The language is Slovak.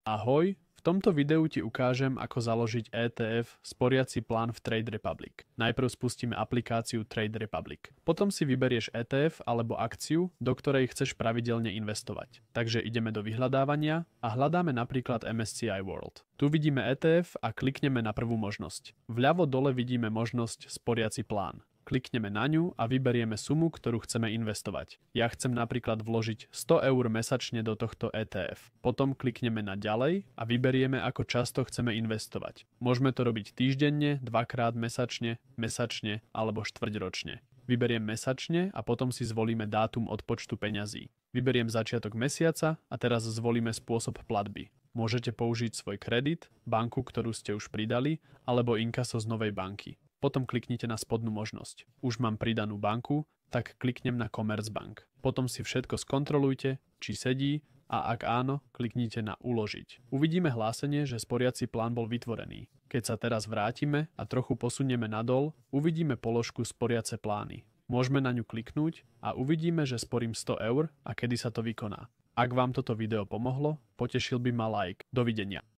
Ahoj, v tomto videu ti ukážem, ako založiť ETF sporiaci plán v Trade Republic. Najprv spustíme aplikáciu Trade Republic. Potom si vyberieš ETF alebo akciu, do ktorej chceš pravidelne investovať. Takže ideme do vyhľadávania a hľadáme napríklad MSCI World. Tu vidíme ETF a klikneme na prvú možnosť. Vľavo dole vidíme možnosť sporiaci plán. Klikneme na ňu a vyberieme sumu, ktorú chceme investovať. Ja chcem napríklad vložiť 100 eur mesačne do tohto ETF. Potom klikneme na ďalej a vyberieme, ako často chceme investovať. Môžeme to robiť týždenne, dvakrát mesačne, alebo štvrťročne. Vyberiem mesačne a potom si zvolíme dátum odpočtu peňazí. Vyberiem začiatok mesiaca a teraz zvolíme spôsob platby. Môžete použiť svoj kredit, banku, ktorú ste už pridali, alebo inkaso z novej banky. Potom kliknite na spodnú možnosť. Už mám pridanú banku, tak kliknem na Commerzbank. Potom si všetko skontrolujte, či sedí a ak áno, kliknite na Uložiť. Uvidíme hlásenie, že sporiaci plán bol vytvorený. Keď sa teraz vrátime a trochu posunieme nadol, uvidíme položku Sporiace plány. Môžeme na ňu kliknúť a uvidíme, že sporím 100 eur a kedy sa to vykoná. Ak vám toto video pomohlo, potešil by ma like. Dovidenia.